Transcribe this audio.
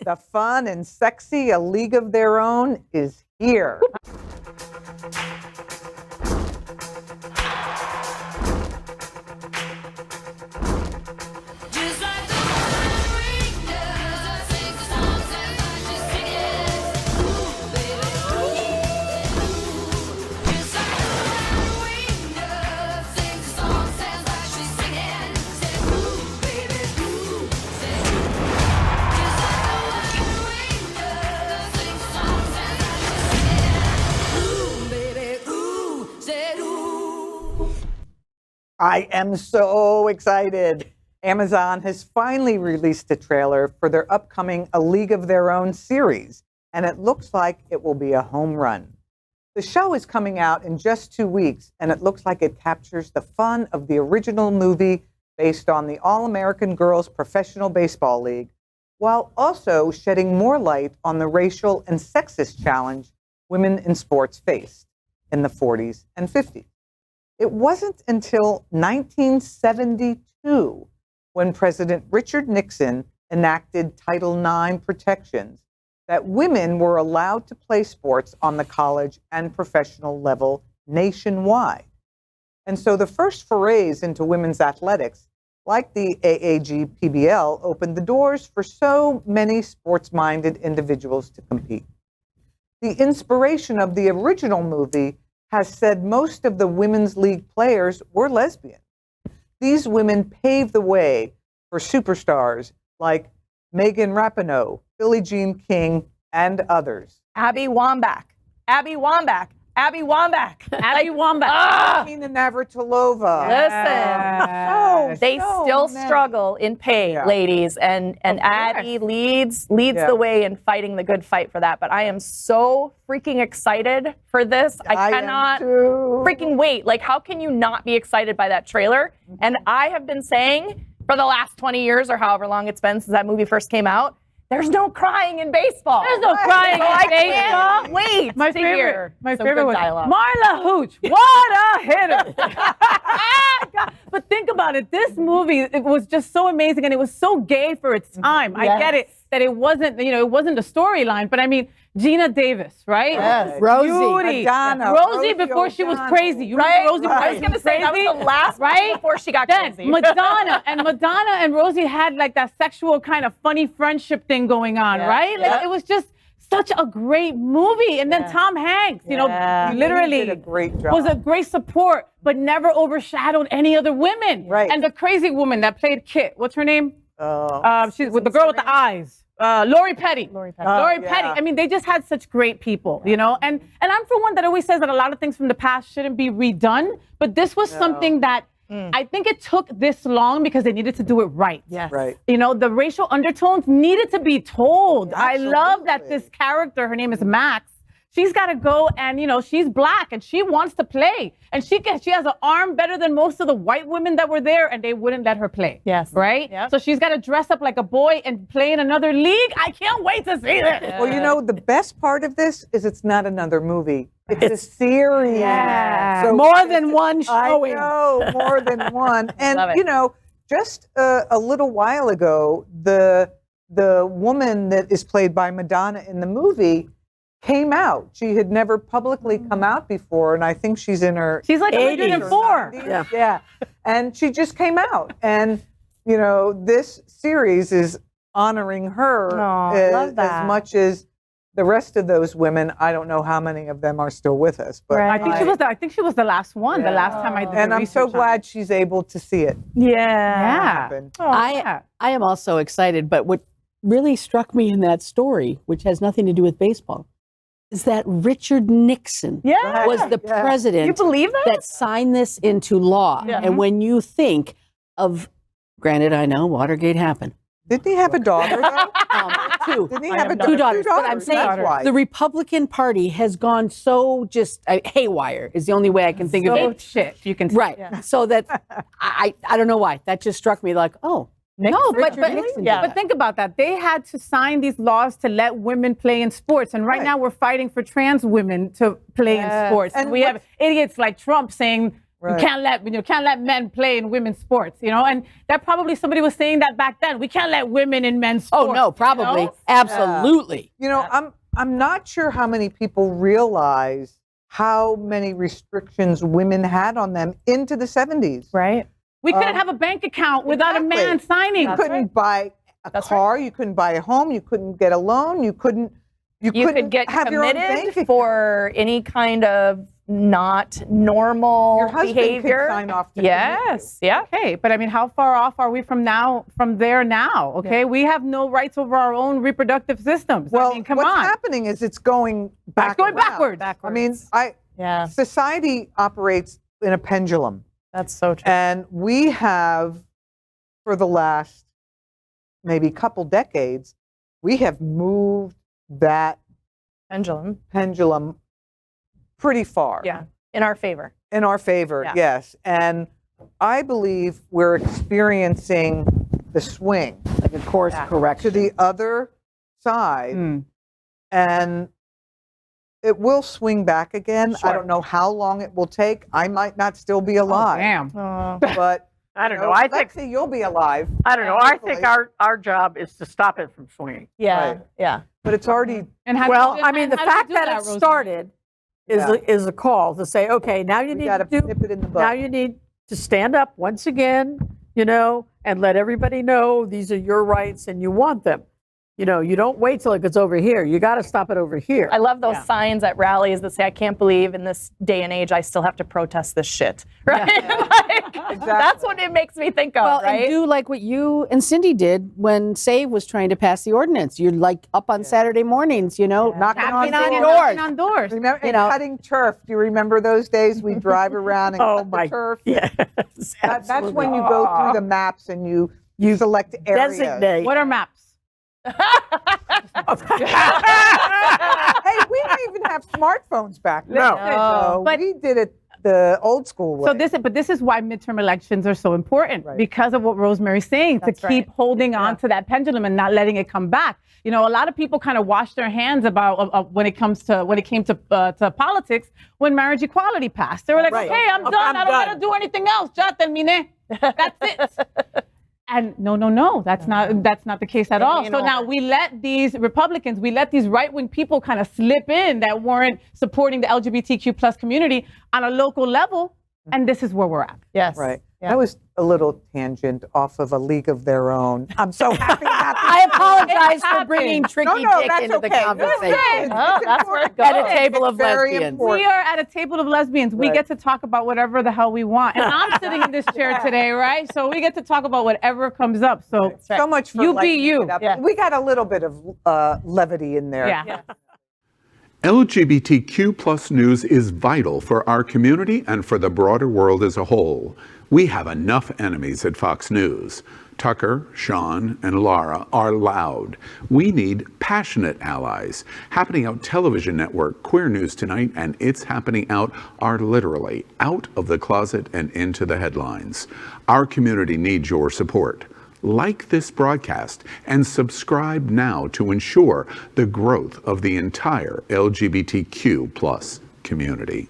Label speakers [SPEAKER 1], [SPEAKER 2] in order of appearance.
[SPEAKER 1] The fun and sexy A League of Their Own is here. I am so excited. Amazon has finally released a trailer for their upcoming A League of Their Own series, and it looks like it will be a home run. The show is coming out in just 2 weeks, and it looks like it captures the fun of the original movie based on the All-American Girls Professional Baseball League, while also shedding more light on the racial and sexist challenge women in sports faced in the 40s and 50s. It wasn't until 1972 when President Richard Nixon enacted Title IX protections that women were allowed to play sports on the college and professional level nationwide. And so the first forays into women's athletics, like the AAG-PBL, opened the doors for so many sports-minded individuals to compete. The inspiration of the original movie has said most of the women's league players were lesbian. These women paved the way for superstars like Megan Rapinoe, Billie Jean King, and others.
[SPEAKER 2] Abby Wambach.
[SPEAKER 1] Tina Navratilova.
[SPEAKER 2] Listen, they still struggle in pay, ladies, and Abby leads the way in fighting the good fight for that. But I am so freaking excited for this. I cannot freaking wait. Like, how can you not be excited by that trailer? And I have been saying for the last 20 years or however long it's been since that movie first came out, there's no crying in baseball.
[SPEAKER 3] There's no crying in baseball.
[SPEAKER 2] Can't wait.
[SPEAKER 3] My favorite was
[SPEAKER 2] dialogue.
[SPEAKER 3] Marla Hooch. What a hitter! But think about it. This movie, it was just so amazing, and it was so gay for its time.
[SPEAKER 2] Yes.
[SPEAKER 3] I get it that it wasn't, it wasn't a storyline. But I mean, Gina Davis, right?
[SPEAKER 2] Yes.
[SPEAKER 3] Rosie.
[SPEAKER 1] Madonna.
[SPEAKER 3] Rosie before she was crazy. You
[SPEAKER 2] Right?
[SPEAKER 3] remember Rosie?
[SPEAKER 2] I was going to say that was the last
[SPEAKER 3] right?
[SPEAKER 2] before she got
[SPEAKER 3] Then
[SPEAKER 2] crazy.
[SPEAKER 3] Madonna and Rosie had like that sexual kind of funny friendship thing going on, right? Like it was just such a great movie. And then Tom Hanks, literally
[SPEAKER 1] He did a great job.
[SPEAKER 3] was a great support, but never overshadowed any other women.
[SPEAKER 1] Right.
[SPEAKER 3] And the crazy woman that played Kit, what's her name? She's with the girl with the eyes. Lori Petty. Lori Petty. I mean, they just had such great people, And I'm for one that always says that a lot of things from the past shouldn't be redone. But this was something that I think it took this long because they needed to do it right.
[SPEAKER 2] Yes.
[SPEAKER 1] Right.
[SPEAKER 3] The racial undertones needed to be told. I love that this character, her name is Max, she's got to go and, she's black and she wants to play. And she has an arm better than most of the white women that were there, and they wouldn't let her play.
[SPEAKER 2] Yes.
[SPEAKER 3] Right?
[SPEAKER 2] Yep.
[SPEAKER 3] So she's got to dress up like a boy and play in another league. I can't wait to see this.
[SPEAKER 1] Well, the best part of this is it's not another movie. It's a series.
[SPEAKER 3] Yeah.
[SPEAKER 1] So
[SPEAKER 3] More than one showing.
[SPEAKER 1] I know, more than one. And, just a little while ago, the woman that is played by Madonna in the movie came out. She had never publicly come out before, and I think she's in her
[SPEAKER 3] She's like 104.
[SPEAKER 1] Yeah. And she just came out. And, this series is honoring her as much as the rest of those women. I don't know how many of them are still with us, but
[SPEAKER 3] I think she was the last one. The last time I did
[SPEAKER 1] and I'm so glad she's able to see it.
[SPEAKER 3] Yeah.
[SPEAKER 4] I am also excited, but what really struck me in that story, which has nothing to do with baseball, is that Richard Nixon was the president
[SPEAKER 2] You believe that?
[SPEAKER 4] signed this into law.
[SPEAKER 2] Yeah.
[SPEAKER 4] And when you think of, granted, I know Watergate happened.
[SPEAKER 1] Didn't he have a daughter, though?
[SPEAKER 4] Two.
[SPEAKER 1] Didn't he have
[SPEAKER 4] Two daughters. But I'm saying
[SPEAKER 1] That's why.
[SPEAKER 4] the Republican Party has gone so just haywire is the only way I can think of it.
[SPEAKER 3] Shit, you can say.
[SPEAKER 4] Right. Yeah. So that I don't know why. That just struck me like,
[SPEAKER 3] No, but
[SPEAKER 4] Nixon.
[SPEAKER 3] but think about that. They had to sign these laws to let women play in sports, and right now we're fighting for trans women to play in sports. And we have idiots like Trump saying
[SPEAKER 1] Right.
[SPEAKER 3] You can't let men play in women's sports, and that probably somebody was saying that back then. We can't let women in men's sports.
[SPEAKER 4] Oh no, probably, absolutely.
[SPEAKER 1] I'm not sure how many people realize how many restrictions women had on them into the 70s.
[SPEAKER 2] Right.
[SPEAKER 3] We couldn't have a bank account without a man signing.
[SPEAKER 1] You couldn't buy a car. You couldn't buy a home. You couldn't get a loan. You couldn't
[SPEAKER 2] get
[SPEAKER 1] have your own bank
[SPEAKER 2] committed
[SPEAKER 1] account.
[SPEAKER 2] for any kind of not normal
[SPEAKER 1] Your husband
[SPEAKER 2] behavior.
[SPEAKER 1] could sign off to
[SPEAKER 2] yes. Yeah.
[SPEAKER 3] Okay, but I mean, how far off are we from there now? Okay, we have no rights over our own reproductive systems.
[SPEAKER 1] Well,
[SPEAKER 3] I mean, come
[SPEAKER 1] what's
[SPEAKER 3] on.
[SPEAKER 1] happening is it's going back.
[SPEAKER 3] It's going backwards.
[SPEAKER 1] I mean, society operates in a pendulum.
[SPEAKER 2] That's so true.
[SPEAKER 1] And we have, for the last maybe couple decades, we have moved that pendulum pretty far.
[SPEAKER 2] Yeah, in our favor.
[SPEAKER 1] In our favor, yes. And I believe we're experiencing the swing.
[SPEAKER 4] Like a course correction.
[SPEAKER 1] To the other side. And it will swing back again.
[SPEAKER 4] Sure.
[SPEAKER 1] I don't know how long it will take. I might not still be alive.
[SPEAKER 3] Oh, damn.
[SPEAKER 1] But
[SPEAKER 5] I don't know. I think
[SPEAKER 1] Lexi, you'll be alive.
[SPEAKER 5] I don't know. I think our job is to stop it from swinging.
[SPEAKER 2] Yeah.
[SPEAKER 1] Right.
[SPEAKER 2] Yeah.
[SPEAKER 1] But it's already.
[SPEAKER 3] And
[SPEAKER 5] Well, I mean, the
[SPEAKER 3] how do you
[SPEAKER 5] fact
[SPEAKER 3] do
[SPEAKER 5] that it
[SPEAKER 3] Rosemary?
[SPEAKER 5] started is a call to say, okay, now you
[SPEAKER 1] We
[SPEAKER 5] need
[SPEAKER 1] got to
[SPEAKER 5] to do.
[SPEAKER 1] nip it in the bud.
[SPEAKER 5] Now you need to stand up once again, and let everybody know these are your rights and you want them. You don't wait till it gets over here. You got to stop it over here.
[SPEAKER 2] I love those signs at rallies that say, I can't believe in this day and age I still have to protest this shit. Right? That's what it makes me think of,
[SPEAKER 4] Well,
[SPEAKER 2] right?
[SPEAKER 4] and do like what you and Cindy did when SAVE was trying to pass the ordinance. You're like up on Saturday mornings, knocking on doors.
[SPEAKER 3] On doors.
[SPEAKER 1] Remember, and cutting turf. Do you remember those days? We drive around and cut the turf.
[SPEAKER 5] Yes,
[SPEAKER 1] That's when you go through the maps and you select areas.
[SPEAKER 5] designate.
[SPEAKER 3] What are maps?
[SPEAKER 1] Hey, we didn't even have smartphones back then.
[SPEAKER 5] No.
[SPEAKER 3] But-
[SPEAKER 1] we did it the old school way.
[SPEAKER 3] So this is why midterm elections are so important, because of what Rosemary's saying,
[SPEAKER 2] That's
[SPEAKER 3] to keep holding on to that pendulum and not letting it come back. A lot of people kind of wash their hands about when it came to politics when marriage equality passed. They were like, okay, I'm done. I don't got to do anything else. Ya terminé. That's it. And no, that's not the case at all. So now we let these Republicans, these right-wing people kind of slip in that weren't supporting the LGBTQ plus community on a local level, and this is where we're at.
[SPEAKER 2] Yes.
[SPEAKER 1] Right.
[SPEAKER 2] Yeah.
[SPEAKER 1] That was a little tangent off of A League of Their Own. I'm so happy about that.
[SPEAKER 4] I apologize for bringing Tricky Dick
[SPEAKER 1] that's
[SPEAKER 4] into the
[SPEAKER 1] okay.
[SPEAKER 4] conversation.
[SPEAKER 2] Oh, that's where it goes.
[SPEAKER 4] At a table of
[SPEAKER 1] Very
[SPEAKER 4] lesbians.
[SPEAKER 1] important.
[SPEAKER 3] We are at a table of lesbians. We get to talk about whatever the hell we want. And I'm sitting in this chair today, right? So we get to talk about whatever comes up. So
[SPEAKER 1] So much for
[SPEAKER 3] You be
[SPEAKER 1] lightening
[SPEAKER 3] you.
[SPEAKER 1] it up.
[SPEAKER 2] Yeah.
[SPEAKER 1] We got a little bit of levity in there.
[SPEAKER 3] yeah.
[SPEAKER 6] LGBTQ plus news is vital for our community and for the broader world as a whole. We have enough enemies at Fox News. Tucker, Sean, and Laura are loud. We need passionate allies. Happening Out Television Network, Queer News Tonight, and It's Happening Out are literally out of the closet and into the headlines. Our community needs your support. Like this broadcast and subscribe now to ensure the growth of the entire LGBTQ plus community.